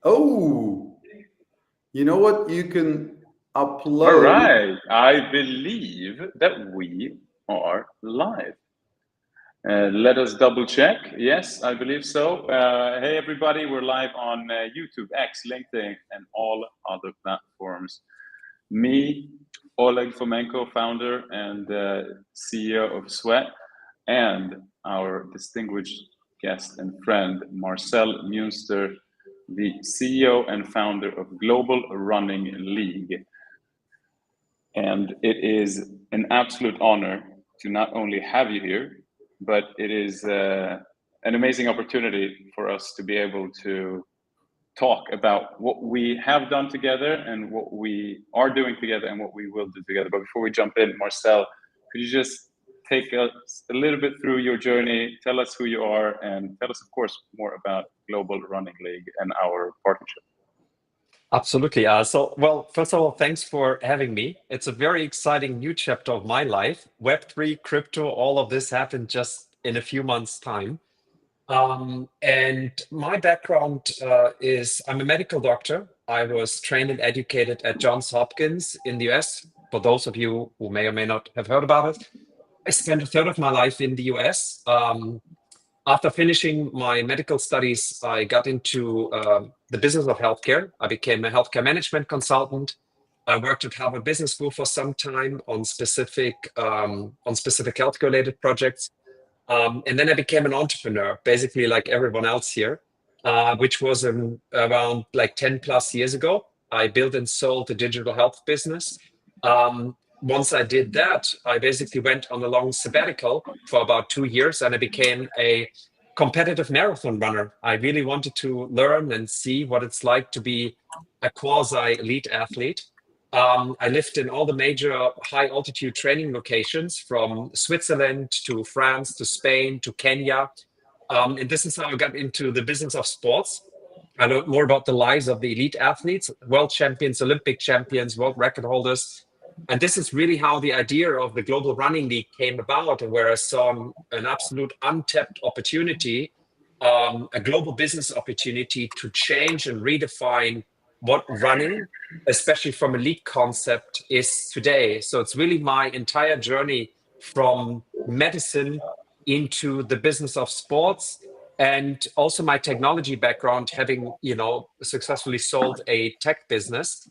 Oh, you know what? You can All upload. right, I believe that we are live. Let us double check. Yes, I believe so. Hey, everybody, we're live on YouTube, X, LinkedIn, and all other platforms. Me, Oleg Fomenko, founder and CEO of Sweat, and our distinguished guest and friend, Marcel Münster, the CEO and founder of Global Running League. And it is an absolute honor to not only have you here, but it is an amazing opportunity for us to be able to talk about what we have done together and what we are doing together and what we will do together. But before we jump in, Marcel, could you just take us a little bit through your journey, tell us who you are, and tell us, of course, more about Global Running League and our partnership? Absolutely. Well, first of all, thanks for having me. It's a very exciting new chapter of my life. Web3, crypto, all of this happened just in a few months' time. And my background is I'm a medical doctor. I was trained and educated at Johns Hopkins in the US. For those of you who may or may not have heard about it, I spent a third of my life in the US. After finishing my medical studies, I got into the business of healthcare. I became a healthcare management consultant. I worked at Harvard Business School for some time on specific health-related projects, and then I became an entrepreneur, basically like everyone else here, which was around like 10 plus years ago. I built and sold a digital health business. Once I did that, I basically went on a long sabbatical for about 2 years and I became a competitive marathon runner. I really wanted to learn and see what it's like to be a quasi elite athlete. I lived in all the major high altitude training locations from Switzerland to France to Spain to Kenya. And this is how I got into the business of sports. I learned more about the lives of the elite athletes, world champions, Olympic champions, world record holders. And this is really how the idea of the Global Running League came about, and where I saw an absolute untapped opportunity, a global business opportunity to change and redefine what running, especially from a league concept, is today. So it's really my entire journey from medicine into the business of sports, and also my technology background, having successfully sold a tech business.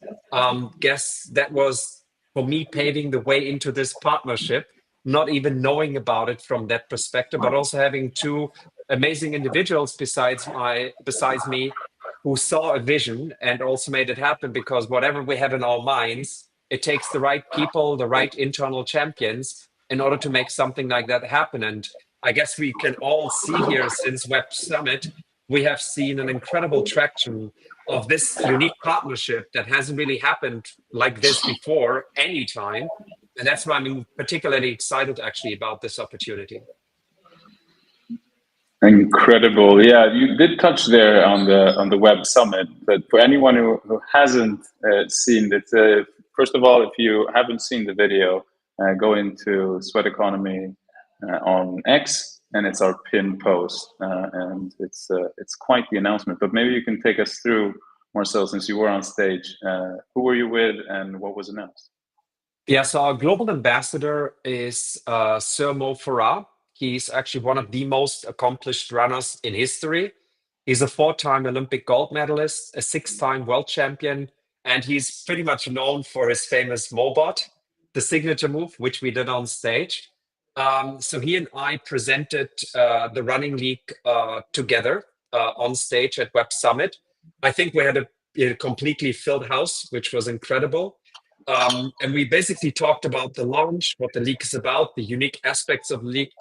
Guess that was for me paving the way into this partnership, not even knowing about it from that perspective, but also having two amazing individuals besides me who saw a vision and also made it happen. Because whatever we have in our minds, it takes the right people, the right internal champions, in order to make something like that happen. And I guess we can all see here, since Web Summit, we have seen an incredible traction of this unique partnership that hasn't really happened like this before any time. And that's why I'm particularly excited actually about this opportunity. Incredible. Yeah, you did touch there on the Web Summit, but for anyone who hasn't seen it, first of all, if you haven't seen the video, go into Sweat Economy on X, and it's our pin post, and it's quite the announcement. But maybe you can take us through, Marcel, since you were on stage. Who were you with, and what was announced? Yeah, so our global ambassador is Sir Mo Farah. He's actually one of the most accomplished runners in history. He's a 4-time Olympic gold medalist, a 6-time world champion, and he's pretty much known for his famous Mobot, the signature move, which we did on stage. So he and I presented the Running League together on stage at Web Summit. I think we had a completely filled house, which was incredible. And we basically talked about the launch, what the league is about, the unique aspects of the league.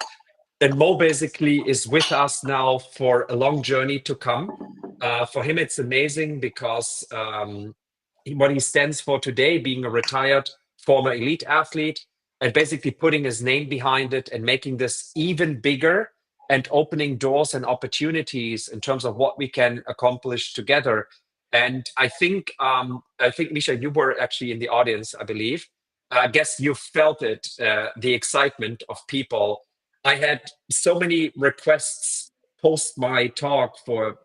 And Mo basically is with us now for a long journey to come. For him, it's amazing because what he stands for today, being a retired former elite athlete, and basically putting his name behind it and making this even bigger and opening doors and opportunities in terms of what we can accomplish together. And I think, Misha, you were actually in the audience, I believe. I guess you felt it, the excitement of people. I had so many requests post my talk for,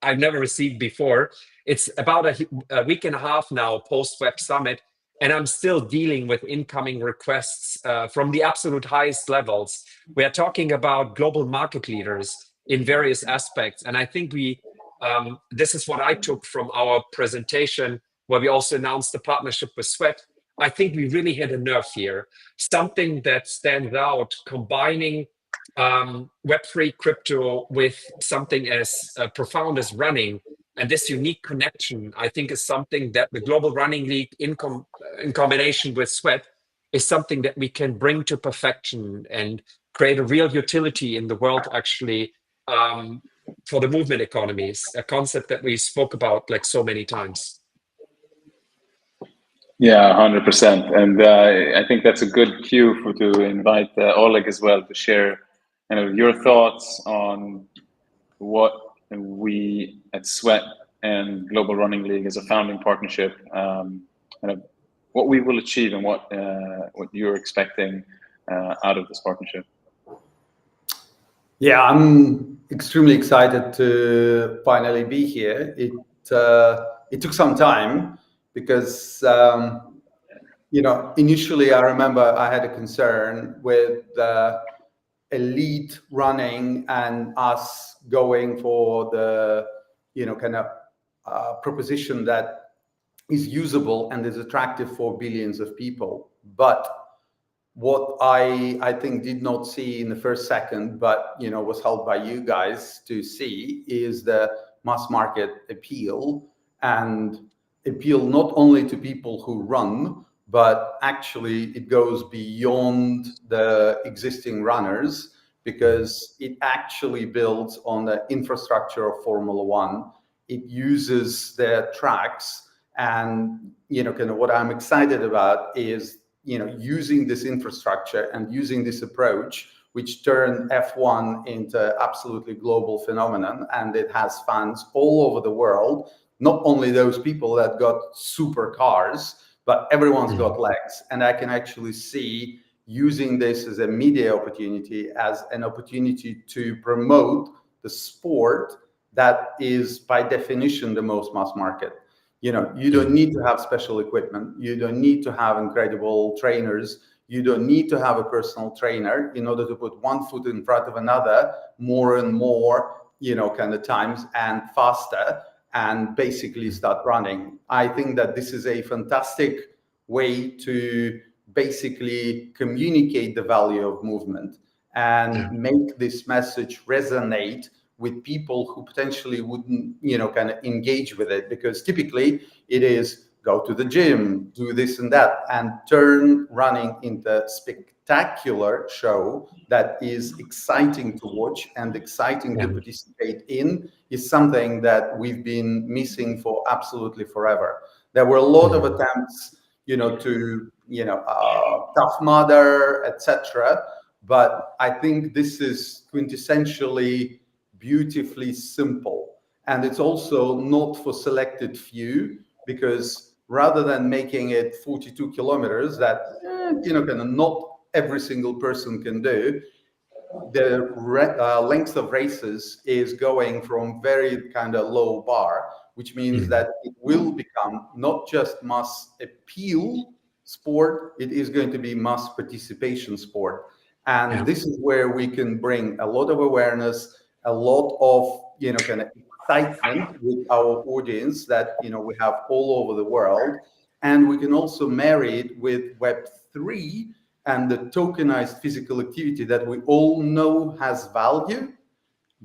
I've never received before. It's about a week and a half now post Web Summit, and I'm still dealing with incoming requests from the absolute highest levels. We are talking about global market leaders in various aspects, and I think this is what I took from our presentation, where we also announced the partnership with Sweat. I think we really hit a nerve here, something that stands out, combining Web3 crypto with something as profound as running. And this unique connection, I think, is something that the Global Running League, in combination with Sweat, is something that we can bring to perfection and create a real utility in the world, actually, for the movement economies, a concept that we spoke about like so many times. Yeah, 100%. And I think that's a good cue to invite Oleg as well to share your thoughts on what we at Sweat and Global Running League as a founding partnership, what we will achieve and what you're expecting out of this partnership. Yeah, I'm extremely excited to finally be here. It took some time because initially I remember I had a concern with elite running and us going for the kind of proposition that is usable and is attractive for billions of people. But what I think did not see in the first second, but was helped by you guys to see, is the mass market appeal, and appeal not only to people who run, but actually it goes beyond the existing runners, because it actually builds on the infrastructure of Formula One. It uses their tracks, and kind of what I'm excited about is using this infrastructure and using this approach, which turned F1 into absolutely global phenomenon, and it has fans all over the world. Not only those people that got super cars, but everyone's got legs. And I can actually see using this as a media opportunity, as an opportunity to promote the sport that is by definition the most mass market. You don't need to have special equipment. You don't need to have incredible trainers. You don't need to have a personal trainer in order to put one foot in front of another more and more, kind of times and faster, and basically start running. I think that this is a fantastic way to basically communicate the value of movement and make this message resonate with people who potentially wouldn't, kind of engage with it, because typically it is go to the gym, do this and that, and turn running into spectacular show that is exciting to watch and exciting to participate in, is something that we've been missing for absolutely forever. There were a lot of attempts, to, Tough Mudder, etc. But I think this is quintessentially beautifully simple, and it's also not for selected few, because rather than making it 42 kilometers that kind of not every single person can do, the length of races is going from very kind of low bar, which means that it will become not just mass appeal sport, it is going to be mass participation sport. And this is where we can bring a lot of awareness, a lot of kind of excitement with our audience that we have all over the world. And we can also marry it with Web3 and the tokenized physical activity that we all know has value,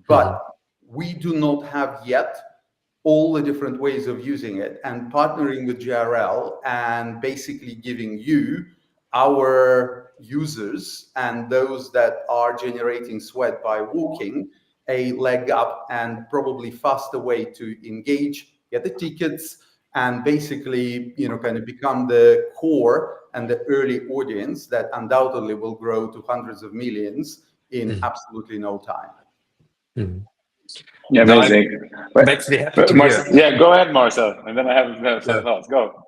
but we do not have yet all the different ways of using it. And partnering with GRL and basically giving you, our users, and those that are generating sweat by walking, a leg up and probably faster way to engage, get the tickets, and basically kind of become the core and the early audience that undoubtedly will grow to hundreds of millions in absolutely no time. Yeah, amazing. Makes me happy to hear. Yeah, go ahead, Marcel, and then I have some thoughts. Go.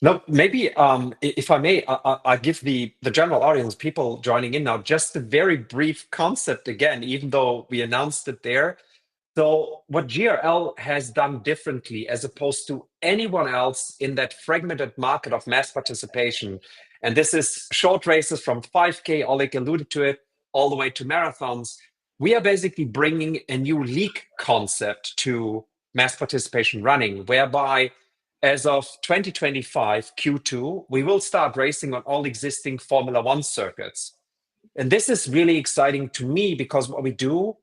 No, maybe if I may, I give the general audience, people joining in now, just a very brief concept again, even though we announced it there. So what GRL has done differently as opposed to anyone else in that fragmented market of mass participation, and this is short races from 5K, Oleg alluded to it, all the way to marathons, we are basically bringing a new league concept to mass participation running, whereby as of 2025 Q2, we will start racing on all existing Formula One circuits. And this is really exciting to me because what we do,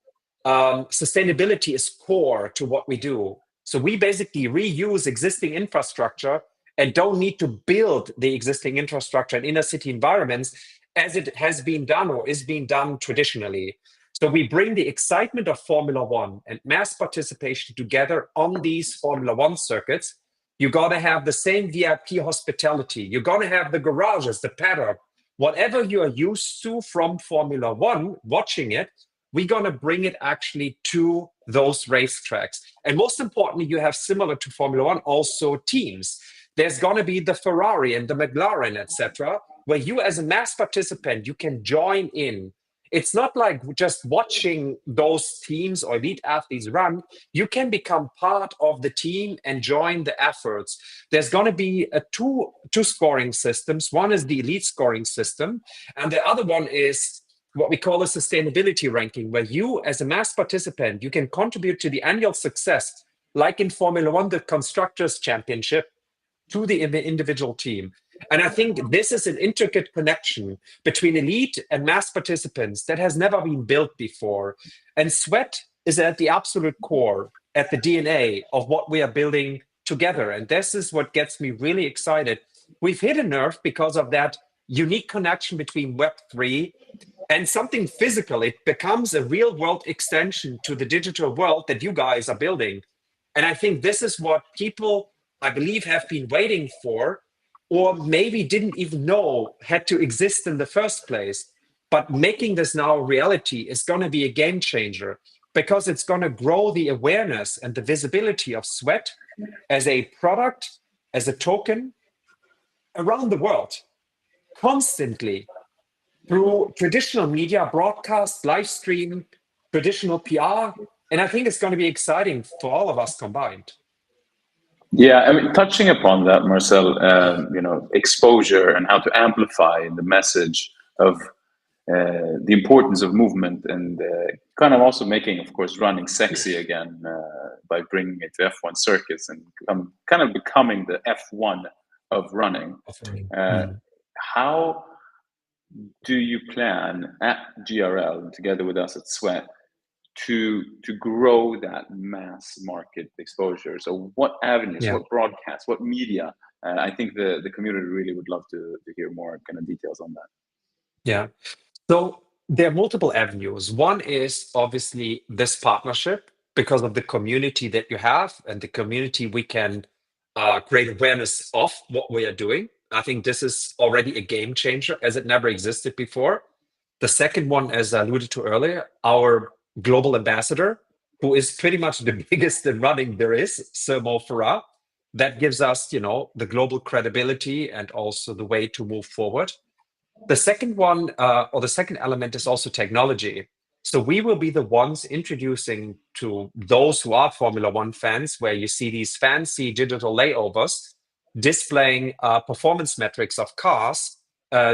sustainability is core to what we do. So we basically reuse existing infrastructure and don't need to build the existing infrastructure in inner city environments as it has been done or is being done traditionally. So we bring the excitement of Formula One and mass participation together on these Formula One circuits. You got to have the same VIP hospitality. You're going to have the garages, the paddock, whatever you are used to from Formula One, watching it, we're going to bring it actually to those racetracks. And most importantly, you have, similar to Formula One, also teams. There's going to be the Ferrari and the McLaren, etc., where you as a mass participant, you can join in. It's not like just watching those teams or elite athletes run. You can become part of the team and join the efforts. There's going to be two scoring systems. One is the elite scoring system, and the other one is what we call a sustainability ranking, where you as a mass participant, you can contribute to the annual success, like in Formula One, the Constructors' Championship, to the individual team. And I think this is an intricate connection between elite and mass participants that has never been built before. And sweat is at the absolute core, at the DNA of what we are building together. And this is what gets me really excited. We've hit a nerve because of that unique connection between Web3 and something physical. It becomes a real world extension to the digital world that you guys are building. And I think this is what people, I believe, have been waiting for, or maybe didn't even know had to exist in the first place. But making this now a reality is going to be a game changer, because it's going to grow the awareness and the visibility of sweat as a product, as a token around the world, constantly, through traditional media, broadcast, live stream, traditional PR. And I think it's going to be exciting for all of us combined. Yeah, I mean, touching upon that, Marcel, exposure and how to amplify the message of the importance of movement, and kind of also making, of course, running sexy again by bringing it to F1 circuits and kind of becoming the F1 of running. How do you plan at GRL, together with us at Sweat, to grow that mass market exposure? So what avenues, what broadcasts, what media? I think the community really would love to hear more kind of details on that. Yeah. So there are multiple avenues. One is obviously this partnership, because of the community that you have and the community we can create awareness of what we are doing. I think this is already a game changer, as it never existed before. The second one, as I alluded to earlier, our global ambassador, who is pretty much the biggest in running there is, Sir Mo Farah. That gives us, the global credibility and also the way to move forward. The second one, or the second element, is also technology. So we will be the ones introducing to those who are Formula One fans, where you see these fancy digital layovers displaying performance metrics of cars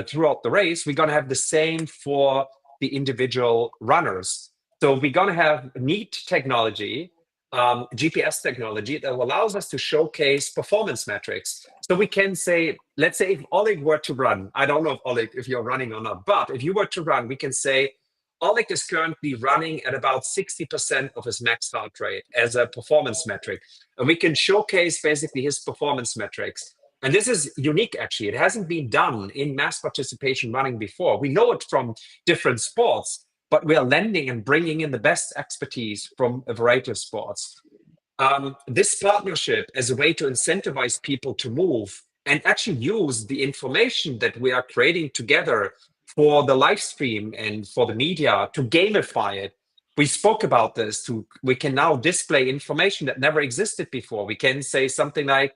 throughout the race. We're going to have the same for the individual runners. So we're going to have neat technology, GPS technology, that allows us to showcase performance metrics. So we can say, let's say if Oleg were to run, I don't know if Oleg, if you're running or not, but if you were to run, we can say Oleg is currently running at about 60% of his max heart rate as a performance metric. And we can showcase basically his performance metrics. And this is unique, actually. It hasn't been done in mass participation running before. We know it from different sports, but we are lending and bringing in the best expertise from a variety of sports. This partnership as a way to incentivize people to move and actually use the information that we are creating together for the live stream and for the media to gamify it. We spoke about this. We can now display information that never existed before. We can say something like,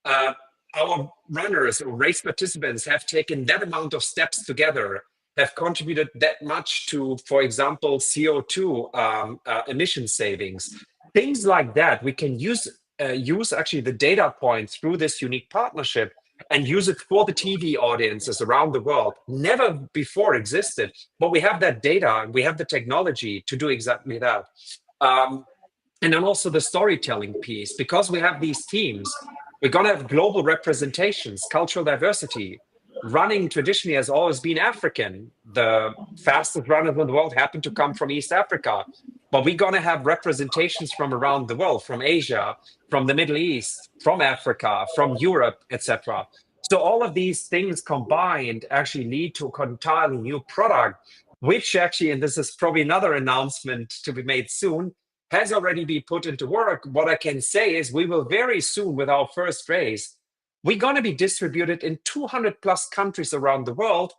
our runners or race participants have taken that amount of steps together. have contributed that much to, for example, CO2 emission savings. Things like that, we can use actually the data point through this unique partnership and use it for the TV audiences around the world. Never before existed, but we have that data, we have the technology to do exactly that. And then also the storytelling piece, because we have these teams, we're going to have global representations, cultural diversity. Running traditionally has always been African. The fastest runners in the world happen to come from East Africa. But we're going to have representations from around the world, from Asia, from the Middle East, from Africa, from Europe, etc. So all of these things combined actually lead to a entirely new product, which actually, and this is probably another announcement to be made soon, has already been put into work. What I can say is we will very soon, with our first race, we're going to be distributed in 200 plus countries around the world,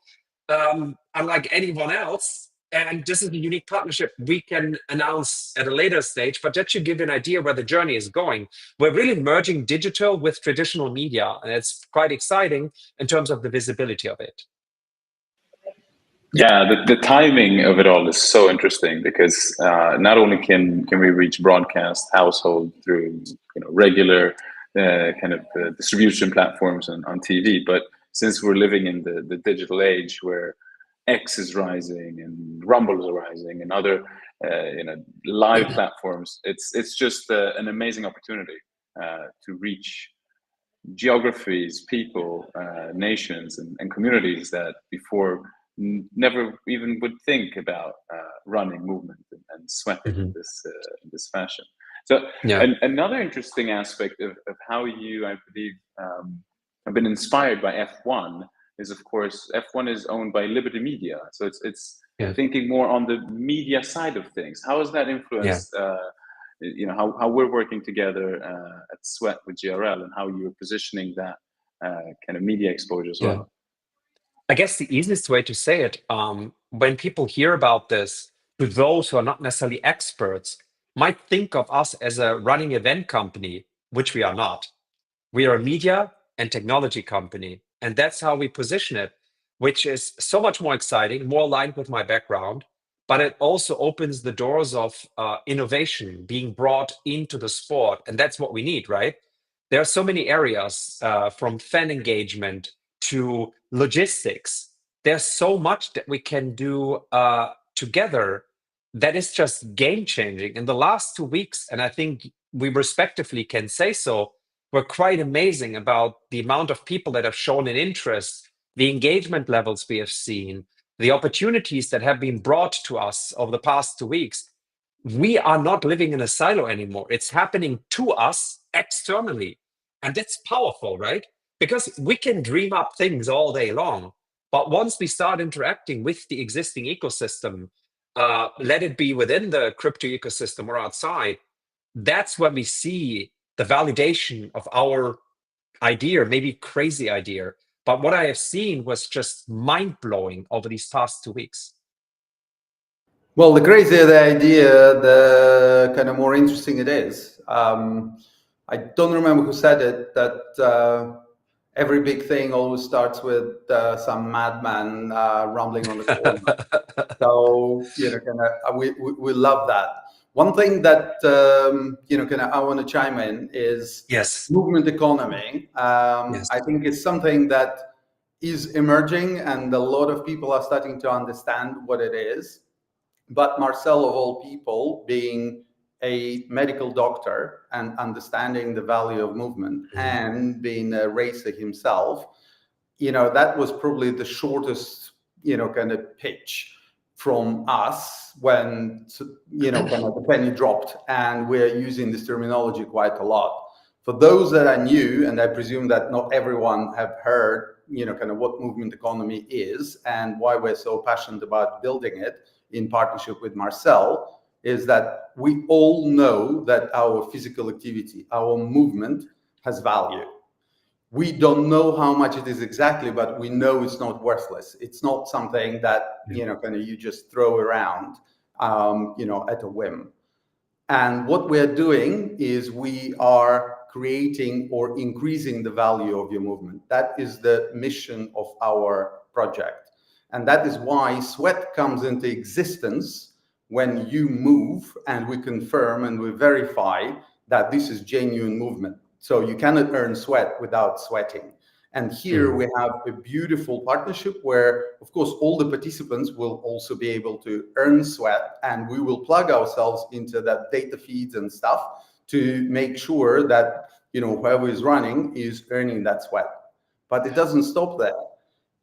unlike anyone else. And this is a unique partnership we can announce at a later stage, but that should give you an idea where the journey is going. We're really merging digital with traditional media, and it's quite exciting in terms of the visibility of it. Yeah, the timing of it all is so interesting because not only can we reach broadcast household through regular distribution platforms on TV, but since we're living in the digital age where X is rising and Rumble is rising and other live platforms, it's just an amazing opportunity to reach geographies, people, nations, and communities that before never even would think about running movement and sweating in this fashion. So another interesting aspect of how you, I believe, have been inspired by F1 is, of course, F1 is owned by Liberty Media. So it's thinking more on the media side of things. How has that influenced how we're working together at Sweat with GRL and how you're positioning that kind of media exposure as well? I guess the easiest way to say it, when people hear about this, to those who are not necessarily experts, might think of us as a running event company, which we are not. We are a media and technology company, and that's how we position it, which is so much more exciting, more aligned with my background, but it also opens the doors of innovation being brought into the sport, and that's what we need, right? There are so many areas, from fan engagement to logistics. There's so much that we can do together that is just game changing. In the last 2 weeks, and I think we respectively can say so, were quite amazing about the amount of people that have shown an interest, the engagement levels we have seen, the opportunities that have been brought to us over the past 2 weeks. We are not living in a silo anymore. It's happening to us externally. And that's powerful, right? Because we can dream up things all day long. But once we start interacting with the existing ecosystem, let it be within the crypto ecosystem or outside, that's when we see the validation of our idea, maybe crazy idea. But what I have seen was just mind-blowing over these past 2 weeks. Well, the crazier the idea, the kind of more interesting it is. I don't remember who said it, that every big thing always starts with some madman rumbling on the corner. So, we love that. One thing that, I want to chime in is movement economy. I think it's something that is emerging and a lot of people are starting to understand what it is. But Marcel, of all people, being a medical doctor and understanding the value of movement and being a racer himself, that was probably the shortest, kind of pitch from us when, kind of the penny dropped, and we're using this terminology quite a lot. For those that are new, and I presume that not everyone have heard, kind of what movement economy is and why we're so passionate about building it in partnership with Marcel, is that we all know that our physical activity, our movement has value. We don't know how much it is exactly, but we know it's not worthless. It's not something that, kind of you just throw around, at a whim. And what we're doing is we are creating or increasing the value of your movement. That is the mission of our project. And that is why sweat comes into existence when you move, and we confirm and we verify that this is genuine movement. So you cannot earn sweat without sweating. And here we have a beautiful partnership where, of course, all the participants will also be able to earn sweat, and we will plug ourselves into that data feeds and stuff to make sure that, you know, whoever is running is earning that sweat. But it doesn't stop there.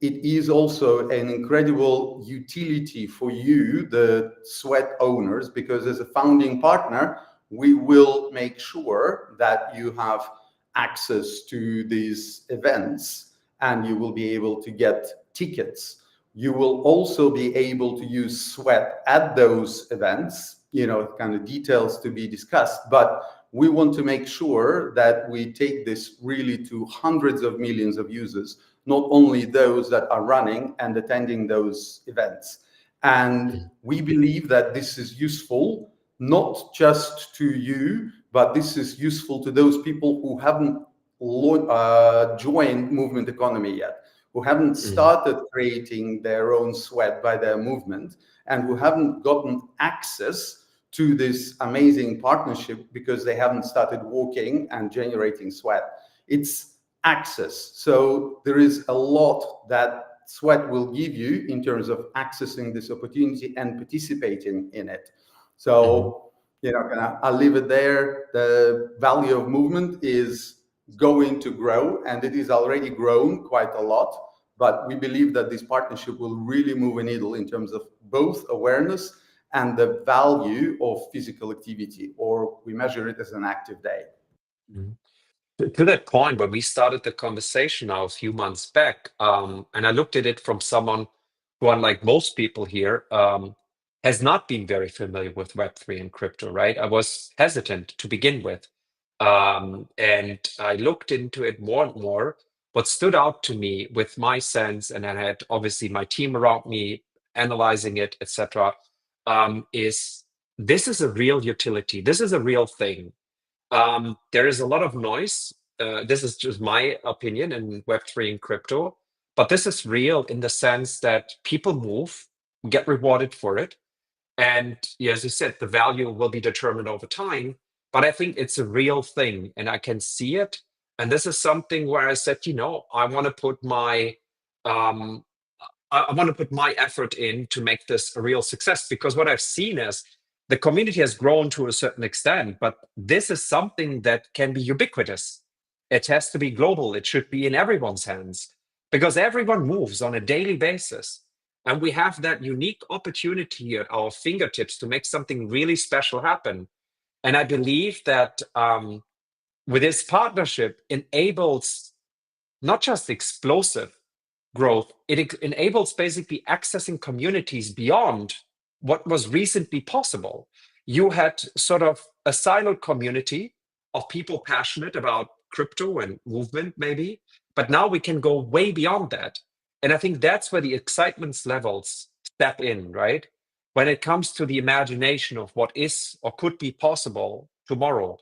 It is also an incredible utility for you, the sweat owners, because as a founding partner, we will make sure that you have access to these events and you will be able to get tickets. You will also be able to use sweat at those events, you know, kind of details to be discussed, but we want to make sure that we take this really to hundreds of millions of users, not only those that are running and attending those events. And we believe that this is useful, not just to you, but this is useful to those people who haven't joined movement economy yet, who haven't started creating their own sweat by their movement, and who haven't gotten access to this amazing partnership because they haven't started walking and generating sweat. It's access. So there is a lot that sweat will give you in terms of accessing this opportunity and participating in it. So, you know, I'll leave it there. The value of movement is going to grow, and it is already grown quite a lot. But we believe that this partnership will really move a needle in terms of both awareness and the value of physical activity, or we measure it as an active day. To that point, when we started the conversation now a few months back, and I looked at it from someone who, unlike most people here, has not been very familiar with Web3 and crypto, right? I was hesitant to begin with. And I looked into it more and more. What stood out to me with my sense, and I had obviously my team around me analyzing it, etc., is this is a real utility. This is a real thing. There is a lot of noise. This is just my opinion in Web3 and crypto, but this is real in the sense that people move, get rewarded for it. And yeah, as you said, the value will be determined over time, but I think it's a real thing and I can see it. And this is something where I said, you know, I want to put my I want to put my effort in to make this a real success, because what I've seen is the community has grown to a certain extent, but this is something that can be ubiquitous. It has to be global. It should be in everyone's hands because everyone moves on a daily basis. And we have that unique opportunity at our fingertips to make something really special happen. And I believe that with this partnership enables not just explosive growth, it enables basically accessing communities beyond what was recently possible. You had sort of a siloed community of people passionate about crypto and movement, maybe, but now we can go way beyond that. And I think that's where the excitement levels step in, right? When it comes to the imagination of what is or could be possible tomorrow.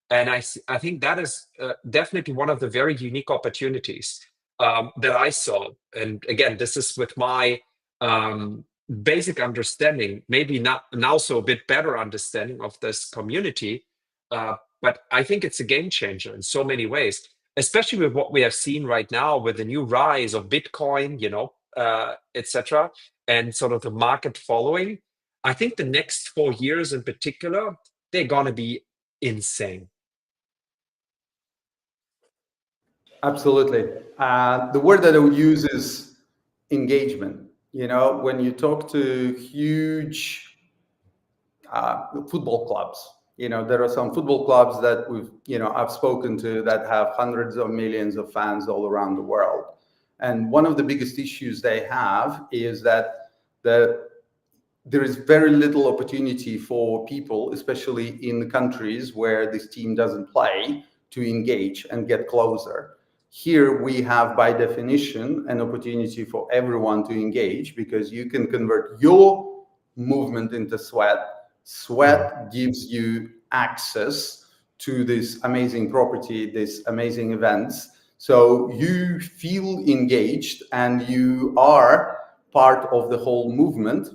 And I think that is definitely one of the very unique opportunities that I saw. And again, this is with my basic understanding, maybe not now so a bit better understanding of this community. But I think it's a game changer in so many ways, especially with what we have seen right now with the new rise of Bitcoin, you know, etc., and sort of the market following. I think the next 4 years in particular, they're going to be insane. Absolutely. The word that I would use is engagement. You know, when you talk to huge football clubs, you know, there are some football clubs that I've spoken to that have hundreds of millions of fans all around the world. And one of the biggest issues they have is that there is very little opportunity for people, especially in the countries where this team doesn't play, to engage and get closer. Here we have, by definition, an opportunity for everyone to engage because you can convert your movement into sweat. Sweat gives you access to this amazing property, these amazing events. So you feel engaged and you are part of the whole movement,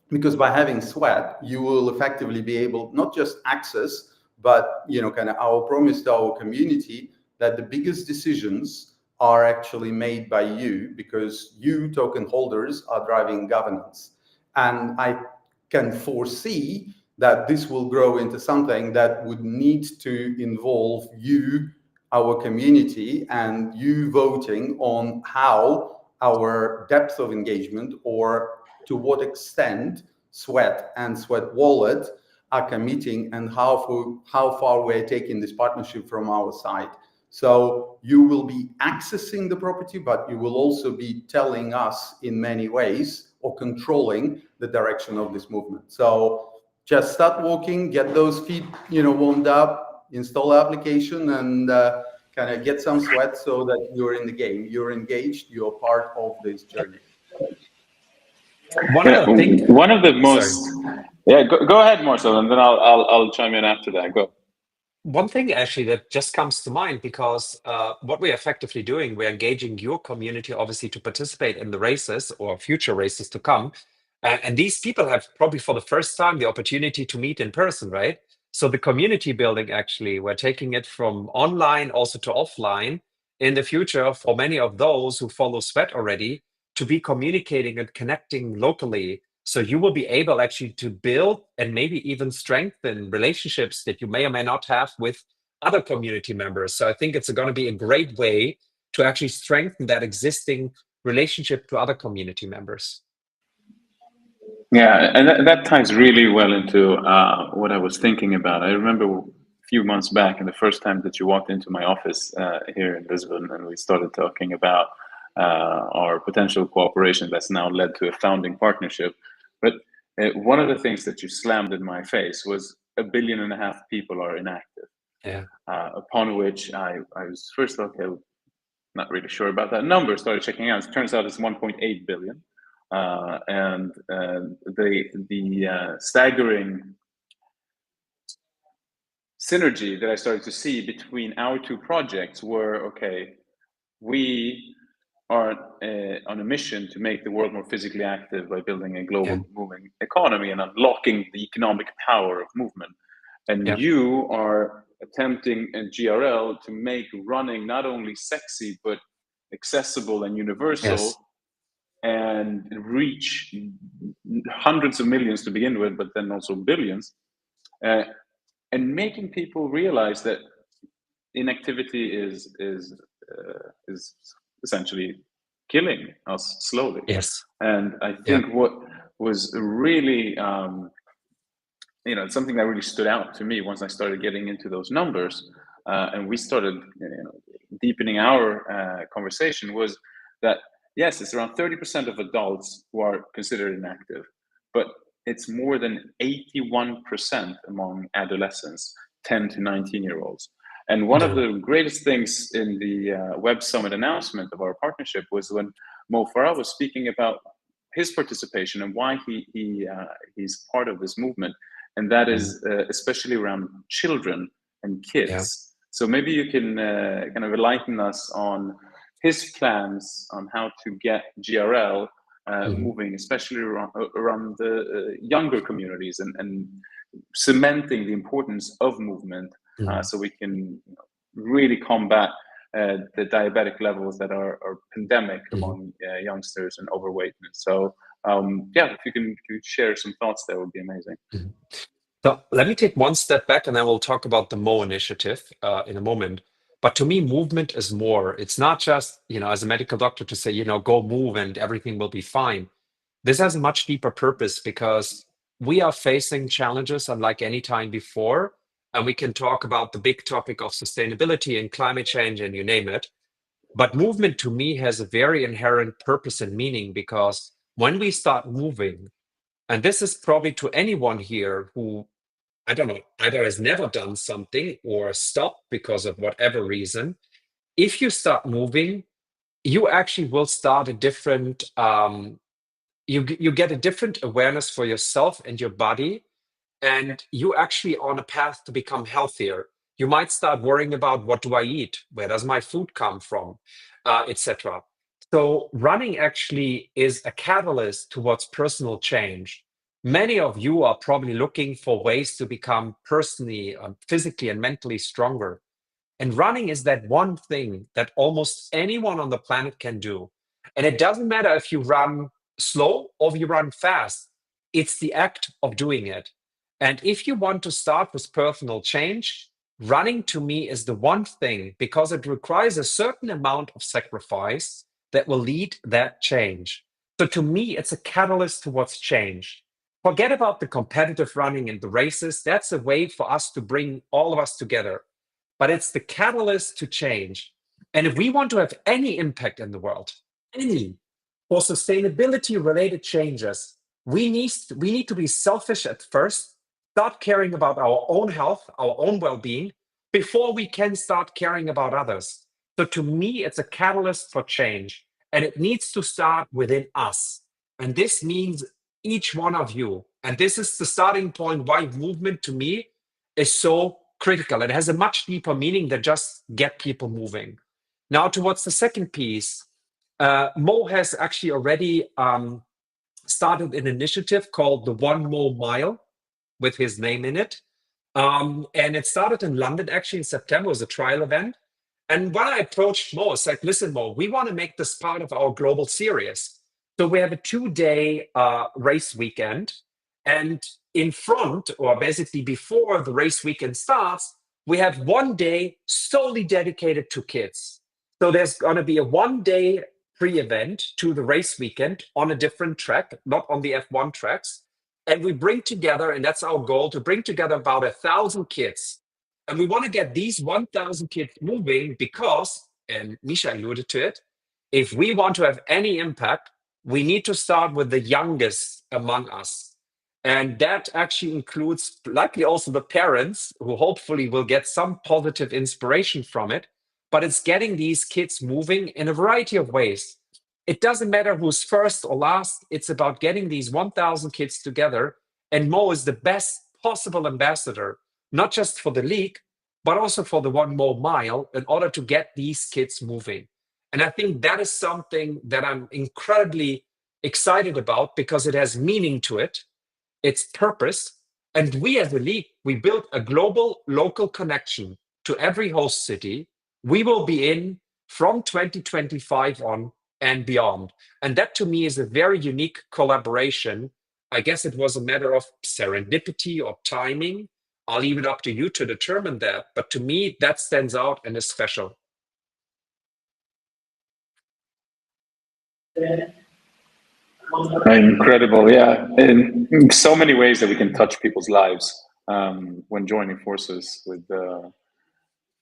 because by having sweat, you will effectively be able not just access, but kind of our promise to our community that the biggest decisions are actually made by you, because you token holders are driving governance. And I can foresee that this will grow into something that would need to involve you, our community, and you voting on how our depth of engagement, or to what extent Sweat and Sweat Wallet are committing, and how far we're taking this partnership from our side. So you will be accessing the property, but you will also be telling us in many ways, or controlling the direction of this movement. So just start walking, get those feet warmed up, install the application, and kind of get some sweat so that you're in the game, you're engaged, you're part of this journey. One of the most go ahead, Marcel, and then I'll chime in after that. Go. One thing actually that just comes to mind, because what we're effectively doing, we're engaging your community, obviously, to participate in the races or future races to come. And these people have probably for the first time the opportunity to meet in person, right? So the community building, actually, we're taking it from online also to offline in the future for many of those who follow Sweat already, to be communicating and connecting locally. So you will be able actually to build and maybe even strengthen relationships that you may or may not have with other community members. So I think it's going to be a great way to actually strengthen that existing relationship to other community members. Yeah, and that ties really well into what I was thinking about. I remember a few months back, and the first time that you walked into my office here in Lisbon, and we started talking about our potential cooperation that's now led to a founding partnership. But one of the things that you slammed in my face was 1.5 billion people are inactive. Yeah. Upon which I was first, okay, not really sure about that number, started checking out. It turns out it's 1.8 billion. And the staggering synergy that I started to see between our two projects were, okay, we are on a mission to make the world more physically active by building a global moving economy and unlocking the economic power of movement. And you are attempting at GRL to make running not only sexy, but accessible and universal, and reach hundreds of millions to begin with, but then also billions, and making people realize that inactivity is essentially killing us slowly. Yes. And I think what was really something that really stood out to me once I started getting into those numbers, and we started deepening our conversation, was that yes, it's around 30% of adults who are considered inactive, but it's more than 81% among adolescents, 10 to 19-year-olds. And one of the greatest things in the Web Summit announcement of our partnership was when Mo Farah was speaking about his participation and why he's part of this movement. And that is especially around children and kids. So maybe you can kind of enlighten us on his plans on how to get GRL moving, especially around the younger communities, and cementing the importance of movement, so we can really combat the diabetic levels that are pandemic among youngsters and overweightness. So if you can share some thoughts, that would be amazing. So let me take one step back, and then we'll talk about the Mo initiative in a moment. But to me, movement is more. It's not just, as a medical doctor to say, go move and everything will be fine. This has a much deeper purpose, because we are facing challenges unlike any time before. And we can talk about the big topic of sustainability and climate change and you name it. But movement to me has a very inherent purpose and meaning, because when we start moving, and this is probably to anyone here who, I don't know, either has never done something or stopped because of whatever reason, if you start moving, you actually will start a different, you get a different awareness for yourself and your body, and you actually on a path to become healthier. You might start worrying about, what do I eat? Where does my food come from? Etc. So running actually is a catalyst towards personal change. Many of you are probably looking for ways to become personally, physically, and mentally stronger. And running is that one thing that almost anyone on the planet can do. And it doesn't matter if you run slow or if you run fast, it's the act of doing it. And if you want to start with personal change, running to me is the one thing because it requires a certain amount of sacrifice that will lead that change. So to me, it's a catalyst towards change. Forget about the competitive running and the races. That's a way for us to bring all of us together, but it's the catalyst to change. And if we want to have any impact in the world, any, for sustainability related changes, we need to be selfish at first, start caring about our own health, our own well-being, before we can start caring about others. So to me, it's a catalyst for change, and it needs to start within us. And this means each one of you. And this is the starting point why movement to me is so critical. It has a much deeper meaning than just get people moving. Now, towards the second piece, Mo has actually already started an initiative called the One Mo Mile with his name in it. And it started in London actually in September. It was a trial event. And when I approached Mo, I said, listen, Mo, we want to make this part of our global series. So we have a 2-day race weekend. And in front, or basically before the race weekend starts, we have 1 day solely dedicated to kids. So there's going to be a 1-day pre-event to the race weekend on a different track, not on the F1 tracks. And we bring together, and that's our goal, to bring together about 1,000 kids. And we want to get these 1,000 kids moving because, and Misha alluded to it, if we want to have any impact, we need to start with the youngest among us. And that actually includes likely also the parents who hopefully will get some positive inspiration from it. But it's getting these kids moving in a variety of ways. It doesn't matter who's first or last. It's about getting these 1,000 kids together. And Mo is the best possible ambassador, not just for the league, but also for the One Mo Mile in order to get these kids moving. And I think that is something that I'm incredibly excited about because it has meaning to it, its purpose. And we as a league, we built a global local connection to every host city. We will be in from 2025 on and beyond. And that to me is a very unique collaboration. I guess it was a matter of serendipity or timing. I'll leave it up to you to determine that. But to me, that stands out and is special. Incredible, yeah. In so many ways that we can touch people's lives when joining forces with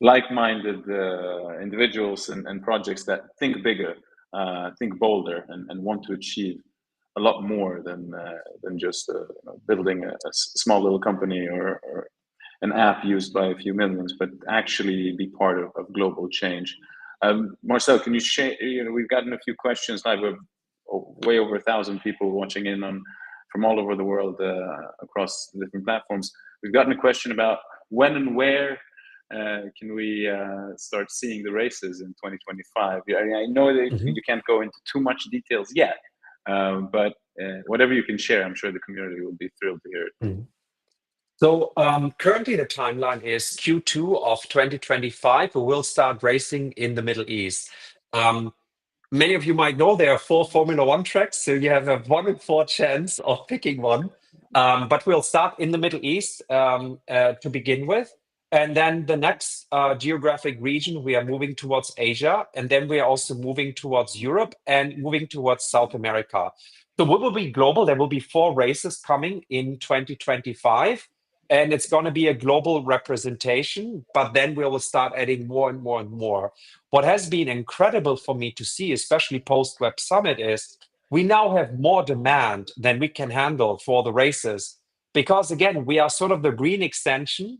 like-minded individuals and projects that think bigger, think bolder, and want to achieve a lot more than just building a small little company or an app used by a few millions, but actually be part of global change. Marcel, can you share? We've gotten a few questions live. We're way over 1,000 people watching in on from all over the world across the different platforms. We've gotten a question about when and where can we start seeing the races in 2025? I know that you can't go into too much details yet, but whatever you can share, I'm sure the community will be thrilled to hear it. So currently the timeline is Q2 of 2025. We will start racing in the Middle East. Many of you might know there are 4 Formula One tracks, so you have a 1 in 4 chance of picking one. But we'll start in the Middle East to begin with. And then the next geographic region, we are moving towards Asia. And then we are also moving towards Europe and moving towards South America. So we will be global. There will be 4 races coming in 2025. And it's going to be a global representation, but then we will start adding more and more and more. What has been incredible for me to see, especially post-Web Summit, is we now have more demand than we can handle for the races. Because again, we are sort of the green extension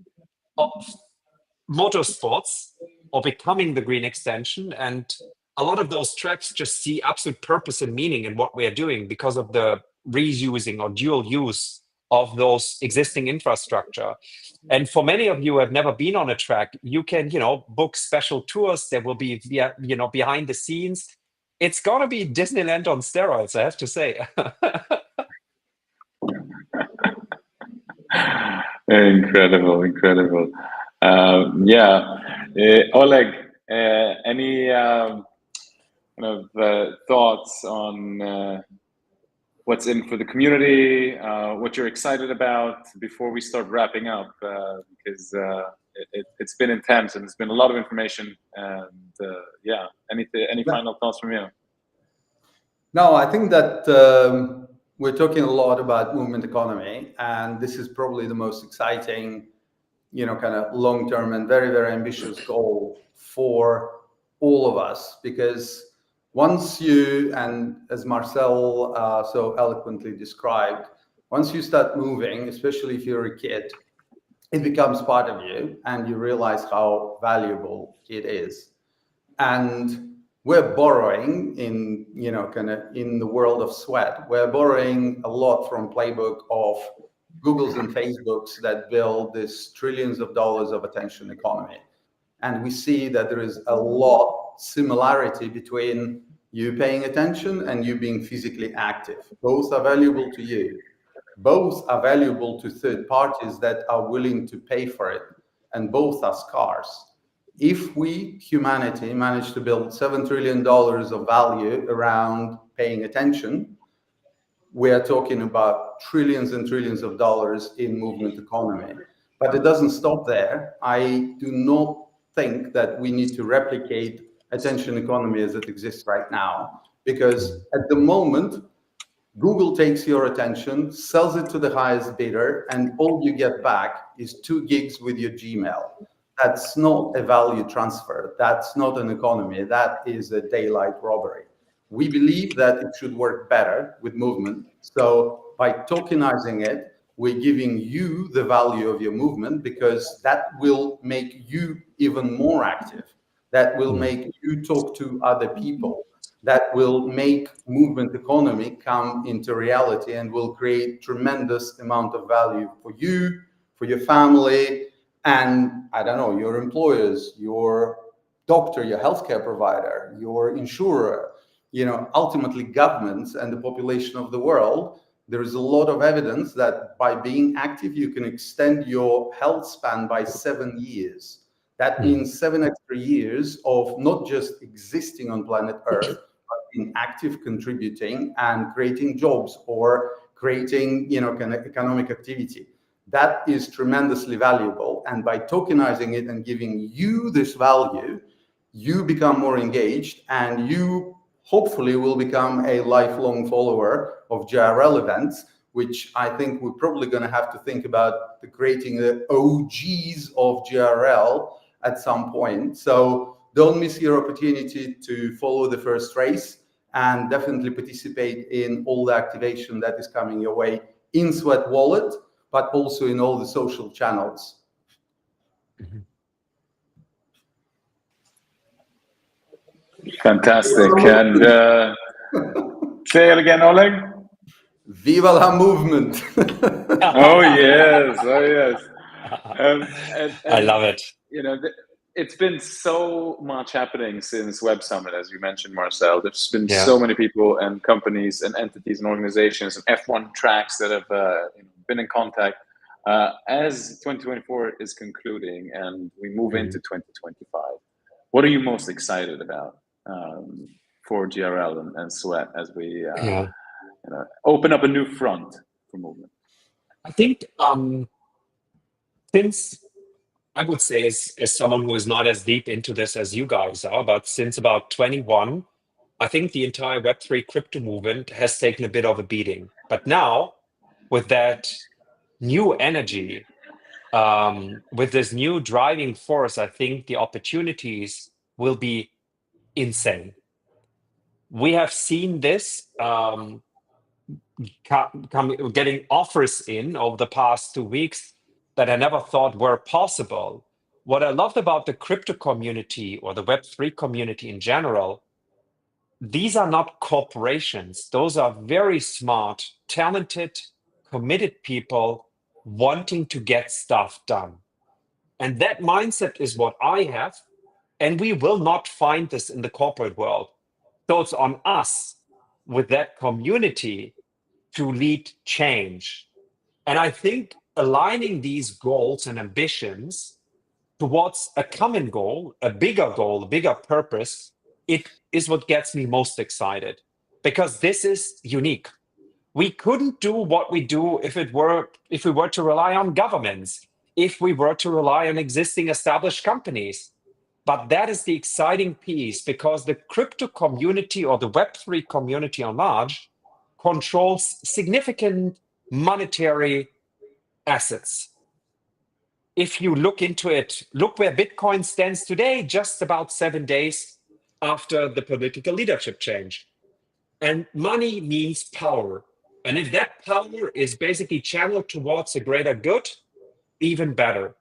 of motorsports, or becoming the green extension. And a lot of those tracks just see absolute purpose and meaning in what we are doing because of the reusing or dual use of those existing infrastructure. And for many of you who have never been on a track, you can, book special tours. There will be, behind the scenes. it's gonna be Disneyland on steroids, I have to say. Incredible, incredible. Yeah, Oleg, any thoughts on what's in for the community, what you're excited about before we start wrapping up? Because it's been intense and it's been a lot of information. And yeah, any final thoughts from you? No, I think that we're talking a lot about movement economy, and this is probably the most exciting, kind of long-term and very, very ambitious goal for all of us. Because once you, and as Marcel so eloquently described, once you start moving, especially if you're a kid, it becomes part of you, and you realize how valuable it is. And we're borrowing in, kind of in the world of sweat, we're borrowing a lot from playbook of Googles and Facebooks that build this trillions of dollars of attention economy. And we see that there is a lot similarity between you paying attention and you being physically active. Both are valuable to you. Both are valuable to third parties that are willing to pay for it. And both are scarce. If we, humanity, manage to build $7 trillion of value around paying attention, we are talking about trillions and trillions of dollars in movement economy. But it doesn't stop there. I do not think that we need to replicate attention economy as it exists right now, because at the moment, Google takes your attention, sells it to the highest bidder, and all you get back is 2 gigs with your Gmail. That's not a value transfer. That's not an economy. That is a daylight robbery. We believe that it should work better with movement. So by tokenizing it, we're giving you the value of your movement, because that will make you even more active. That will make you talk to other people. That will make movement economy come into reality and will create tremendous amount of value for you, for your family, and I don't know, your employers, your doctor, your healthcare provider, your insurer, ultimately governments and the population of the world. There is a lot of evidence that by being active, you can extend your health span by 7 years. That means 7 extra years of not just existing on planet Earth, but being active, contributing, and creating jobs or creating, kind of economic activity. That is tremendously valuable. And by tokenizing it and giving you this value, you become more engaged, and you hopefully will become a lifelong follower of GRL events, which I think we're probably going to have to think about creating the OGs of GRL at some point. So don't miss your opportunity to follow the first race, and definitely participate in all the activation that is coming your way in Sweat Wallet, but also in all the social channels. Fantastic. And say it again, Oleg. Viva la movement. Oh yes, oh yes. And I love it. It's been so much happening since Web Summit, as you mentioned, Marcel. There's been so many people and companies and entities and organizations and F1 tracks that have been in contact. As 2024 is concluding and we move into 2025, what are you most excited about for GRL and Sweat as we open up a new front for movement? I think since I would say, as someone who is not as deep into this as you guys are, but since about 21, I think the entire Web3 crypto movement has taken a bit of a beating. But now, with that new energy, with this new driving force, I think the opportunities will be insane. We have seen this getting offers in over the past 2 weeks that I never thought were possible. What I loved about the crypto community or the Web3 community in general, these are not corporations. Those are very smart, talented, committed people wanting to get stuff done. And that mindset is what I have. And we will not find this in the corporate world. So it's on us with that community to lead change. And I think aligning these goals and ambitions towards a common goal, a bigger purpose, it is what gets me most excited, because this is unique. We couldn't do what we do if we were to rely on governments, if we were to rely on existing established companies. But that is the exciting piece, because the crypto community or the Web3 community on large controls significant monetary assets. If you look into it, look where Bitcoin stands today, just about 7 days after the political leadership change. And money means power. And if that power is basically channeled towards a greater good, even better.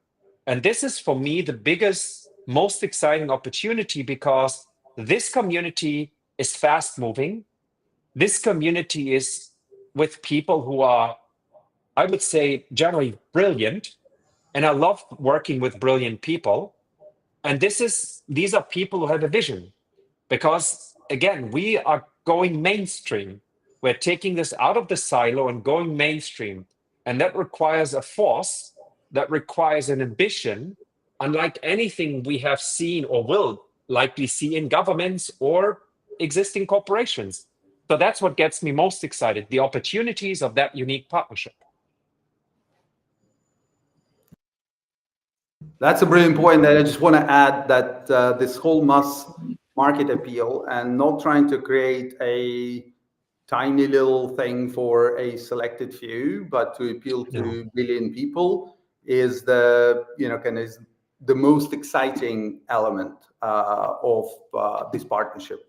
And this is for me the biggest, most exciting opportunity, because this community is fast moving. This community is with people who are, I would say, generally brilliant. And I love working with brilliant people. And these are people who have a vision, because again, we are going mainstream. We're taking this out of the silo and going mainstream. And that requires a force, that requires an ambition, unlike anything we have seen or will likely see in governments or existing corporations. So that's what gets me most excited, the opportunities of that unique partnership. That's a brilliant point. And I just want to add that this whole mass market appeal and not trying to create a tiny little thing for a selected few, but to appeal to billion people is the the most exciting element of this partnership.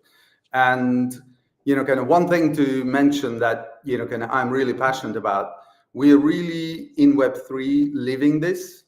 And one thing to mention that I'm really passionate about. We're really in Web3 living this.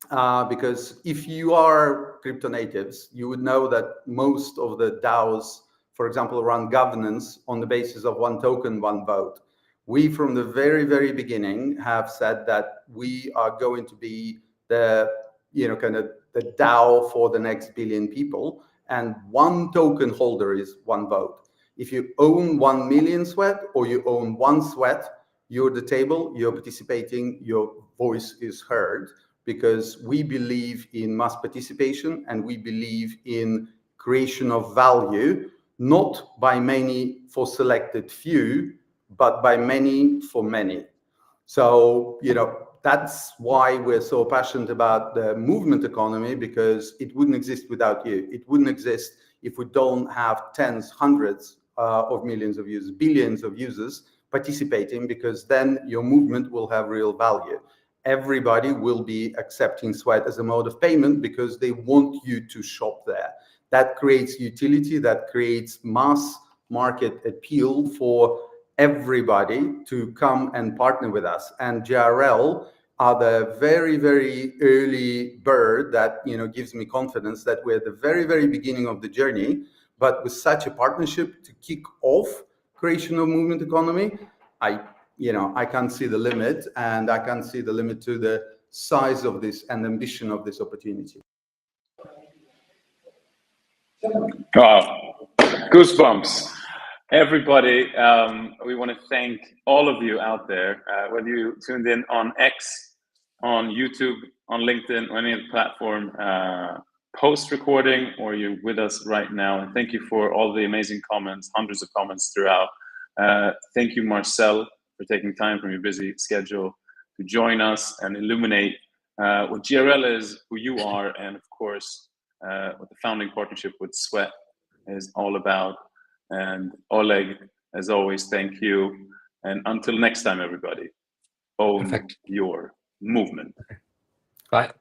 Because if you are crypto natives, you would know that most of the DAOs, for example, run governance on the basis of one token, one vote. We, from the very, very beginning, have said that we are going to be the, the DAO for the next billion people, and one token holder is one vote. If you own 1 million sweat or you own one sweat, you're at the table, you're participating, your voice is heard. Because we believe in mass participation and we believe in creation of value, not by many for selected few, but by many for many. So, that's why we're so passionate about the movement economy, because it wouldn't exist without you. It wouldn't exist if we don't have tens, hundreds of millions of users, billions of users participating, because then your movement will have real value. Everybody will be accepting sweat as a mode of payment because they want you to shop there. That creates utility, that creates mass market appeal for everybody to come and partner with us. And GRL are the very, very early bird that gives me confidence that we're at the very, very beginning of the journey. But with such a partnership to kick off creation of movement economy, I can't see the limit, and I can't see the limit to the size of this and ambition of this opportunity. Wow, goosebumps. Everybody, we want to thank all of you out there, whether you tuned in on X, on YouTube, on LinkedIn, or any other platform, post-recording, or you're with us right now. And thank you for all the amazing comments, hundreds of comments throughout. Thank you, Marcel, for taking time from your busy schedule to join us and illuminate what GRL is, who you are, and of course, what the founding partnership with Sweat is all about. And Oleg, as always, thank you. And until next time, everybody, own your movement. Bye.